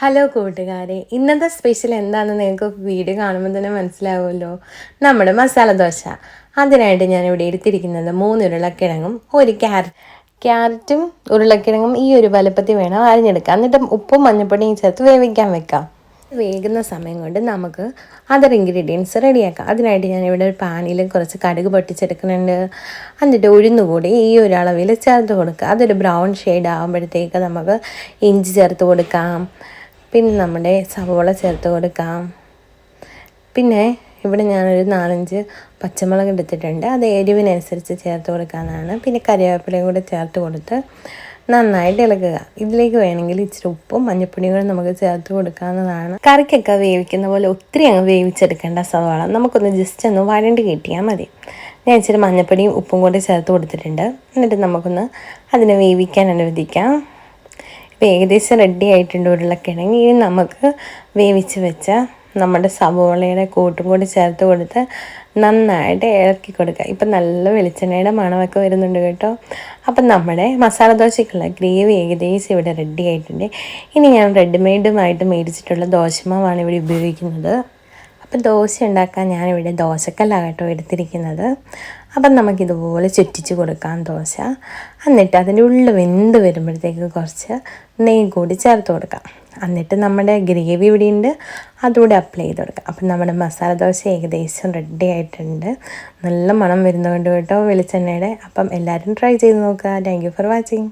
Hello കൂട്ടുകാരെ, ഇന്നത്തെ special എന്താണെന്ന് നിങ്ങൾക്ക് വീഡിയോ കാണുമ്പോൾ തന്നെ മനസ്സിലാവുമല്ലോ. നമ്മുടെ മസാല ദോശ. അതിനായിട്ട് ഞാനിവിടെ എടുത്തിരിക്കുന്നത് 3 ഉരുളക്കിഴങ്ങും ഒരു ക്യാരറ്റും ഉരുളക്കിഴങ്ങും ഈ ഒരു വലുപ്പത്തിൽ വേണം അരിഞ്ഞെടുക്കാം. എന്നിട്ട് ഉപ്പും മഞ്ഞൾപ്പൊടിയും ചേർത്ത് വേവിക്കാൻ വെക്കാം. വേകുന്ന സമയം കൊണ്ട് നമുക്ക് അതർ ഇൻഗ്രീഡിയൻസ് റെഡിയാക്കാം. അതിനായിട്ട് ഞാനിവിടെ ഒരു പാനിൽ കുറച്ച് കടുക് പൊട്ടിച്ചെടുക്കുന്നുണ്ട്. എന്നിട്ട് ഉഴുന്നുകൂടി ഈ ഒരു അളവിൽ ചേർത്ത് കൊടുക്കുക. അതൊരു ബ്രൗൺ ഷെയ്ഡ് ആകുമ്പോഴത്തേക്ക് നമുക്ക് ഇഞ്ചി ചേർത്ത് കൊടുക്കാം. പിന്നെ നമ്മുടെ സവോള ചേർത്ത് കൊടുക്കാം. പിന്നെ ഇവിടെ ഞാനൊരു 4-5 പച്ചമുളക് എടുത്തിട്ടുണ്ട്. അത് എരിവിനനുസരിച്ച് ചേർത്ത് കൊടുക്കാനാണ്. പിന്നെ കറിവേപ്പിലയും കൂടെ ചേർത്ത് കൊടുത്ത് നന്നായിട്ട് ഇളക്കുക. ഇതിലേക്ക് വേണമെങ്കിൽ ഇച്ചിരി ഉപ്പും മഞ്ഞൾപ്പൊടിയും കൂടെ നമുക്ക് ചേർത്ത് കൊടുക്കാവുന്നതാണ്. കറിക്കൊക്കെ വേവിക്കുന്ന പോലെ ഒത്തിരി അങ്ങ് വേവിച്ചെടുക്കേണ്ട സവാള, നമുക്കൊന്ന് ജസ്റ്റ് ഒന്ന് വഴണ്ട് കിട്ടിയാൽ മതി. ഞാൻ ഇച്ചിരി മഞ്ഞൾപ്പൊടിയും ഉപ്പും കൂടെ ചേർത്ത് കൊടുത്തിട്ടുണ്ട്. എന്നിട്ട് നമുക്കൊന്ന് അതിനെ വേവിക്കാൻ അനുവദിക്കാം. ഏകദേശം റെഡി ആയിട്ടുണ്ട് ഉരുളക്കിഴങ്ങ്. ഇനി നമുക്ക് വേവിച്ച് വെച്ച നമ്മുടെ സവോളയുടെ കൂട്ടും കൂടി ചേർത്ത് കൊടുത്ത് നന്നായിട്ട് ഇളക്കി കൊടുക്കുക. ഇപ്പം നല്ല വെളിച്ചെണ്ണയുടെ മണമൊക്കെ വരുന്നുണ്ട് കേട്ടോ. അപ്പം നമ്മുടെ മസാല ദോശയ്ക്കുള്ള ഗ്രേവി ഏകദേശം ഇവിടെ റെഡി ആയിട്ടുണ്ട്. ഇനി ഞാൻ റെഡിമെയ്ഡുമായിട്ട് മേടിച്ചിട്ടുള്ള ദോശമാവാണ് ഇവിടെ ഉപയോഗിക്കുന്നത്. അപ്പം ദോശ ഉണ്ടാക്കാൻ ഞാനിവിടെ ദോശക്കല്ലാണ് കേട്ടോ എടുത്തിരിക്കുന്നത്. അപ്പം നമുക്കിതുപോലെ ചുറ്റിച്ച് കൊടുക്കാം ദോശ. എന്നിട്ട് അതിൻ്റെ ഉള്ളിൽ വെന്ത് വരുമ്പോഴത്തേക്ക് കുറച്ച് നെയ്യ് കൂടി ചേർത്ത് കൊടുക്കാം. എന്നിട്ട് നമ്മുടെ ഗ്രേവി ഇവിടെ ഉണ്ട്, അതുകൂടെ അപ്ലൈ ചെയ്ത് കൊടുക്കാം. അപ്പം നമ്മുടെ മസാല ദോശ ഏകദേശം റെഡി ആയിട്ടുണ്ട്. നല്ല മണം വരുന്നുണ്ട് കേട്ടോ വെളിച്ചെണ്ണയുടെ. അപ്പം എല്ലാവരും ട്രൈ ചെയ്ത് നോക്കുക. Thank you for watching.